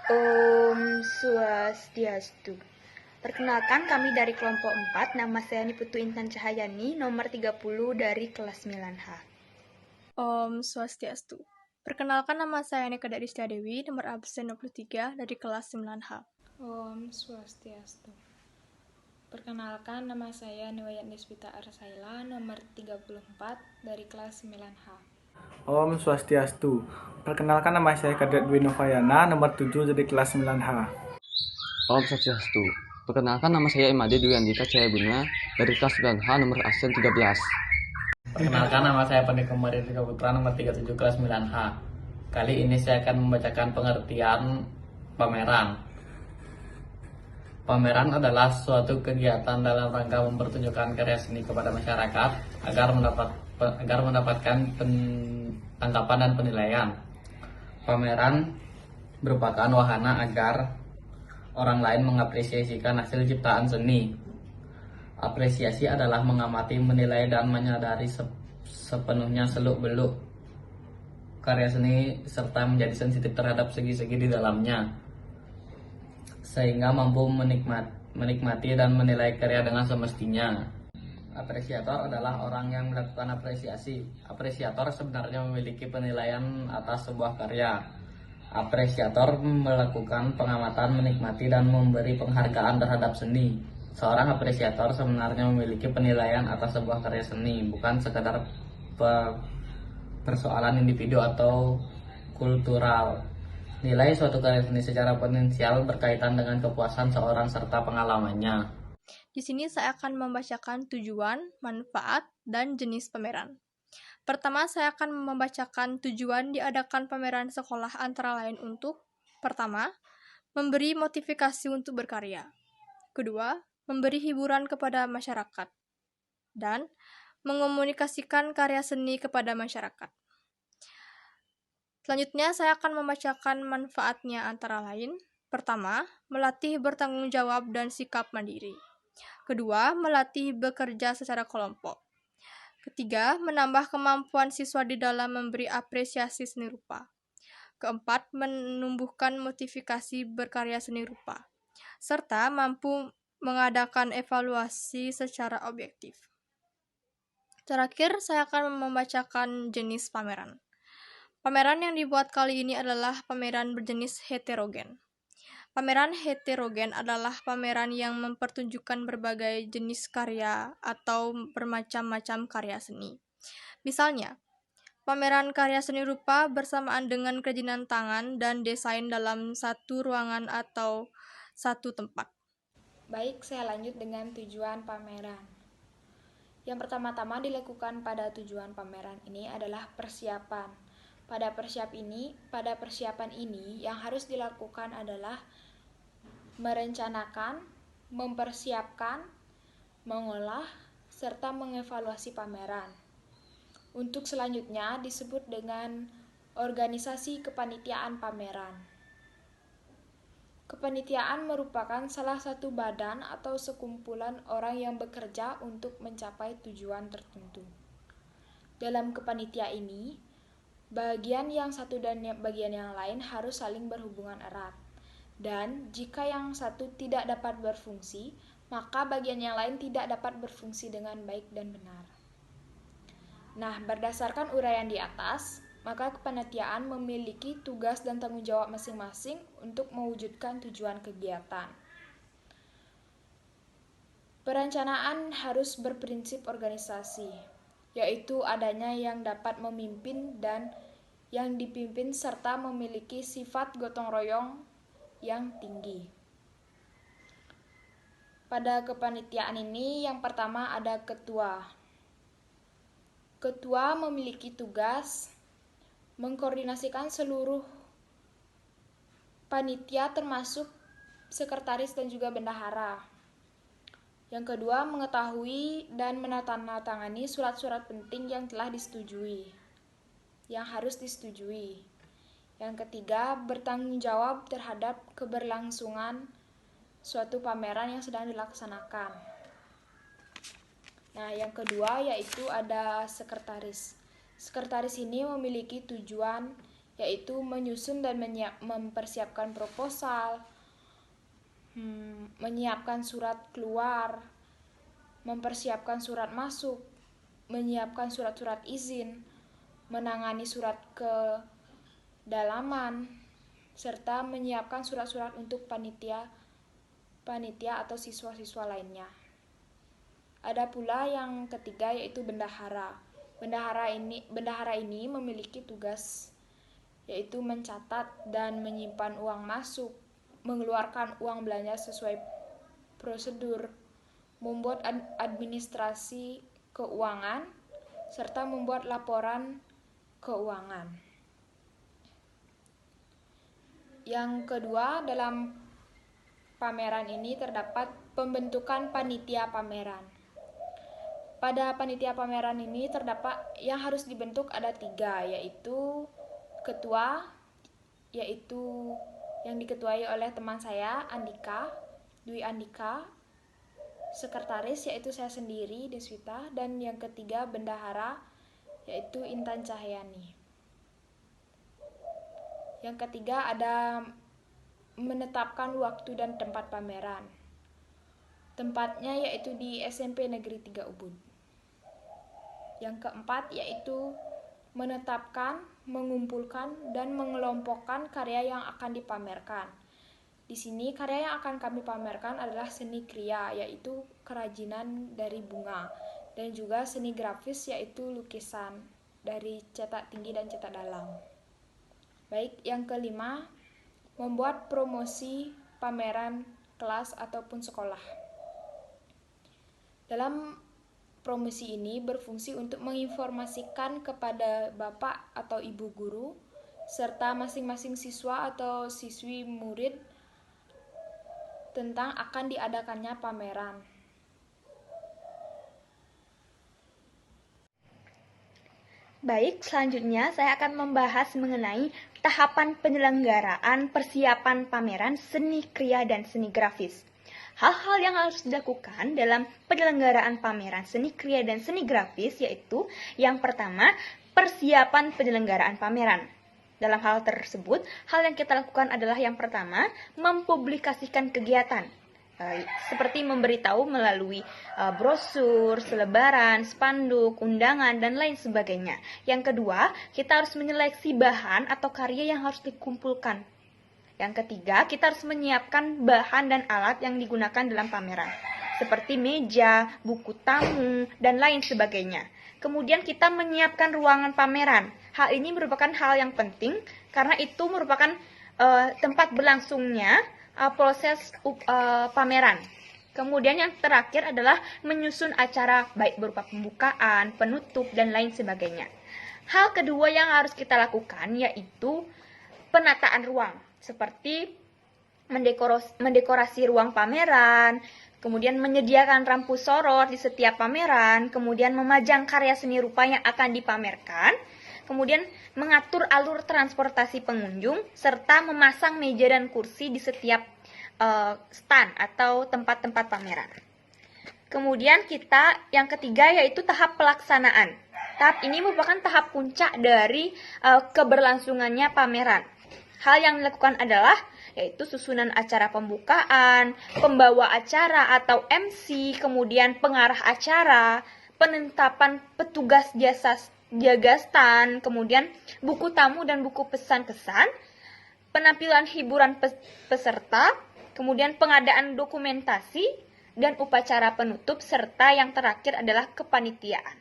Om Swastiastu. Perkenalkan, kami dari kelompok 4, nama saya Niputu Intan Cahayani, nomor 30 dari kelas 9H. Om Swastiastu. Perkenalkan, nama saya Nika Daristia Dewi, nomor absen 23 dari kelas 9H. Om Swastiastu. Perkenalkan, nama saya Niwayat Deswita Arsaila, nomor 34 dari kelas 9H. Om Swastiastu. Perkenalkan, nama saya Kadet Dwi Novayana, nomor 7 dari kelas 9H. Om Swastiastu. Perkenalkan, nama saya Imade Dwi Andika Cahayabuna dari kelas 9H nomor absen 13. Perkenalkan, nama saya Pandika Marindika Putra, nomor 37 kelas 9H. Kali ini saya akan membacakan pengertian pameran. Pameran adalah suatu kegiatan dalam rangka mempertunjukkan karya seni kepada masyarakat agar mendapatkan tanggapan dan penilaian. Pameran merupakan wahana agar orang lain mengapresiasikan hasil ciptaan seni. Apresiasi adalah mengamati, menilai, dan menyadari sepenuhnya seluk-beluk karya seni serta menjadi sensitif terhadap segi-segi di dalamnya, sehingga mampu menikmati dan menilai karya dengan semestinya. Apresiator adalah orang yang melakukan apresiasi. Apresiator sebenarnya memiliki penilaian atas sebuah karya. Apresiator melakukan pengamatan, menikmati, dan memberi penghargaan terhadap seni. Seorang apresiator sebenarnya memiliki penilaian atas sebuah karya seni, bukan sekadar persoalan individu atau kultural. Nilai suatu karya seni secara potensial berkaitan dengan kepuasan seorang serta pengalamannya. Di sini saya akan membacakan tujuan, manfaat, dan jenis pameran. Pertama, saya akan membacakan tujuan diadakan pameran sekolah antara lain untuk: pertama, memberi motivasi untuk berkarya. Kedua, memberi hiburan kepada masyarakat. Dan mengomunikasikan karya seni kepada masyarakat. Selanjutnya, saya akan membacakan manfaatnya antara lain: pertama, melatih bertanggung jawab dan sikap mandiri. Kedua, melatih bekerja secara kelompok. Ketiga, menambah kemampuan siswa di dalam memberi apresiasi seni rupa. Keempat, menumbuhkan motivasi berkarya seni rupa, serta mampu mengadakan evaluasi secara objektif. Terakhir, saya akan membacakan jenis pameran. Pameran yang dibuat kali ini adalah pameran berjenis heterogen. Pameran heterogen adalah pameran yang mempertunjukkan berbagai jenis karya atau bermacam-macam karya seni. Misalnya, pameran karya seni rupa bersamaan dengan kerajinan tangan dan desain dalam satu ruangan atau satu tempat. Baik, saya lanjut dengan tujuan pameran. Yang pertama-tama dilakukan pada tujuan pameran ini adalah persiapan. Pada persiapan ini yang harus dilakukan adalah merencanakan, mempersiapkan, mengolah, serta mengevaluasi pameran. Untuk selanjutnya disebut dengan organisasi kepanitiaan pameran. Kepanitiaan merupakan salah satu badan atau sekumpulan orang yang bekerja untuk mencapai tujuan tertentu. Dalam kepanitiaan ini, bagian yang satu dan bagian yang lain harus saling berhubungan erat. Dan jika yang satu tidak dapat berfungsi, maka bagian yang lain tidak dapat berfungsi dengan baik dan benar. Nah, berdasarkan uraian di atas, maka kepanitiaan memiliki tugas dan tanggung jawab masing-masing untuk mewujudkan tujuan kegiatan. Perencanaan harus berprinsip organisasi, yaitu adanya yang dapat memimpin dan yang dipimpin serta memiliki sifat gotong royong yang tinggi. Pada kepanitiaan ini yang pertama ada ketua. Ketua memiliki tugas mengkoordinasikan seluruh panitia termasuk sekretaris dan juga bendahara. Yang kedua, mengetahui dan menandatangani surat-surat penting yang telah disetujui, yang harus disetujui. Yang ketiga, bertanggung jawab terhadap keberlangsungan suatu pameran yang sedang dilaksanakan. Nah, yang kedua yaitu ada sekretaris. Sekretaris ini memiliki tujuan yaitu menyusun dan mempersiapkan proposal, menyiapkan surat keluar, mempersiapkan surat masuk, menyiapkan surat-surat izin, menangani surat kedalaman, serta menyiapkan surat-surat untuk panitia atau siswa-siswa lainnya. Ada pula yang ketiga yaitu bendahara. Bendahara ini memiliki tugas yaitu mencatat dan menyimpan uang masuk, mengeluarkan uang belanja sesuai prosedur, membuat administrasi keuangan, serta membuat laporan keuangan. Yang kedua, dalam pameran ini terdapat pembentukan panitia pameran. Pada panitia pameran ini terdapat yang harus dibentuk ada 3, yaitu ketua, yaitu yang diketuai oleh teman saya, Dwi Andika, sekretaris, yaitu saya sendiri, Deswita, dan yang ketiga bendahara, yaitu Intan Cahyani. Yang ketiga ada menetapkan waktu dan tempat pameran. Tempatnya yaitu di SMP Negeri 3 Ubud. Yang keempat yaitu menetapkan, mengumpulkan, dan mengelompokkan karya yang akan dipamerkan. Di sini karya yang akan kami pamerkan adalah seni kriya, yaitu kerajinan dari bunga, dan juga seni grafis, yaitu lukisan dari cetak tinggi dan cetak dalam. Baik, yang kelima, membuat promosi pameran kelas ataupun sekolah. Dalam promosi ini berfungsi untuk menginformasikan kepada Bapak atau Ibu guru, serta masing-masing siswa atau siswi murid tentang akan diadakannya pameran. Baik, selanjutnya saya akan membahas mengenai tahapan penyelenggaraan persiapan pameran seni kriya dan seni grafis. Hal-hal yang harus dilakukan dalam penyelenggaraan pameran seni kriya dan seni grafis yaitu yang pertama, persiapan penyelenggaraan pameran. Dalam hal tersebut, hal yang kita lakukan adalah yang pertama, mempublikasikan kegiatan. Seperti memberitahu melalui brosur, selebaran, spanduk, undangan, dan lain sebagainya. Yang kedua, kita harus menyeleksi bahan atau karya yang harus dikumpulkan. Yang ketiga, kita harus menyiapkan bahan dan alat yang digunakan dalam pameran, seperti meja, buku tamu, dan lain sebagainya. Kemudian kita menyiapkan ruangan pameran. Hal ini merupakan hal yang penting karena itu merupakan tempat berlangsungnya proses pameran. Kemudian yang terakhir adalah menyusun acara baik berupa pembukaan, penutup, dan lain sebagainya. Hal kedua yang harus kita lakukan yaitu penataan ruang, seperti mendekorasi ruang pameran, kemudian menyediakan lampu sorot di setiap pameran, kemudian memajang karya seni rupa yang akan dipamerkan, kemudian mengatur alur transportasi pengunjung, serta memasang meja dan kursi di setiap stand atau tempat-tempat pameran. Kemudian yang ketiga yaitu tahap pelaksanaan. Tahap ini merupakan tahap puncak dari keberlangsungannya pameran. Hal yang dilakukan adalah yaitu susunan acara pembukaan, pembawa acara atau MC, kemudian pengarah acara, penetapan petugas jaga stand, kemudian buku tamu dan buku pesan-kesan, penampilan hiburan peserta, kemudian pengadaan dokumentasi, dan upacara penutup, serta yang terakhir adalah kepanitiaan.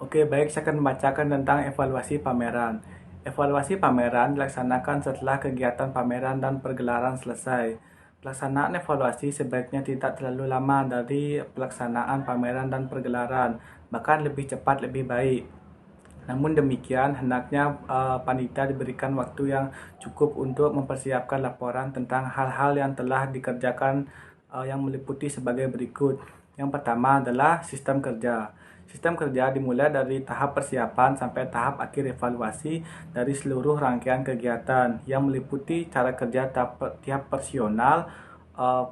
Oke, baik, saya akan membacakan tentang evaluasi pameran. Evaluasi pameran dilaksanakan setelah kegiatan pameran dan pergelaran selesai. Pelaksanaan evaluasi sebaiknya tidak terlalu lama dari pelaksanaan pameran dan pergelaran, bahkan lebih cepat lebih baik. Namun demikian, hendaknya panitia diberikan waktu yang cukup untuk mempersiapkan laporan tentang hal-hal yang telah dikerjakan yang meliputi sebagai berikut. Yang pertama adalah sistem kerja. Sistem kerja dimulai dari tahap persiapan sampai tahap akhir evaluasi dari seluruh rangkaian kegiatan yang meliputi cara kerja tiap personal,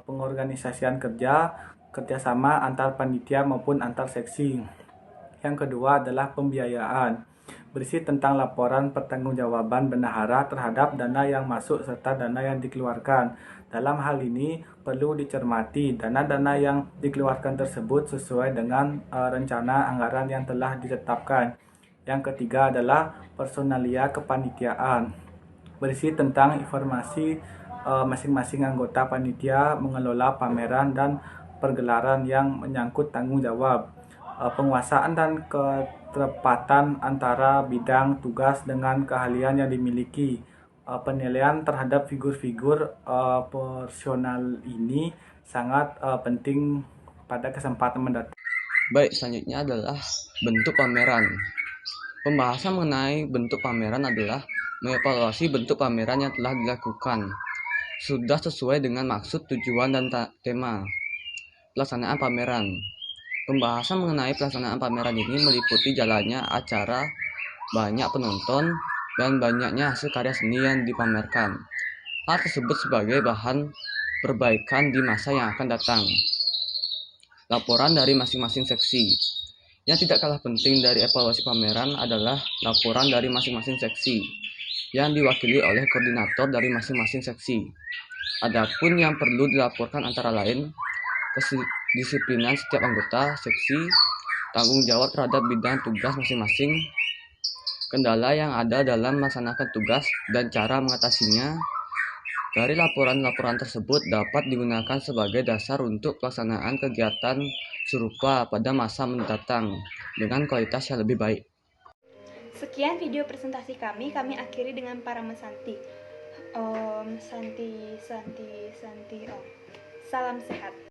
pengorganisasian kerja, kerjasama antar panitia maupun antar seksi. Yang kedua adalah pembiayaan. berisi tentang laporan pertanggungjawaban bendahara terhadap dana yang masuk serta dana yang dikeluarkan. Dalam hal ini, perlu dicermati dana-dana yang dikeluarkan tersebut sesuai dengan rencana anggaran yang telah ditetapkan. Yang ketiga adalah personalia kepanitiaan, berisi tentang informasi masing-masing anggota panitia mengelola pameran dan pergelaran yang menyangkut tanggung jawab, penguasaan dan ketepatan antara bidang tugas dengan keahlian yang dimiliki. Penilaian terhadap figur-figur personal ini sangat penting pada kesempatan mendatang. Baik, selanjutnya adalah bentuk pameran. Pembahasan mengenai bentuk pameran adalah mengevaluasi bentuk pameran yang telah dilakukan. Sudah sesuai dengan maksud, tujuan, dan tema. Pelaksanaan pameran. Pembahasan mengenai pelaksanaan pameran ini meliputi jalannya acara, banyak penonton, dan banyaknya hasil karya seni yang dipamerkan. Hal tersebut sebagai bahan perbaikan di masa yang akan datang. Laporan dari masing-masing seksi. Yang tidak kalah penting dari evaluasi pameran adalah laporan dari masing-masing seksi yang diwakili oleh koordinator dari masing-masing seksi. Adapun yang perlu dilaporkan antara lain kedisiplinan setiap anggota seksi, tanggung jawab terhadap bidang tugas masing-masing, kendala yang ada dalam melaksanakan tugas, dan cara mengatasinya. Dari laporan-laporan tersebut dapat digunakan sebagai dasar untuk pelaksanaan kegiatan serupa pada masa mendatang dengan kualitas yang lebih baik. Sekian video presentasi kami akhiri dengan Parama Santi. Santi. Salam sehat.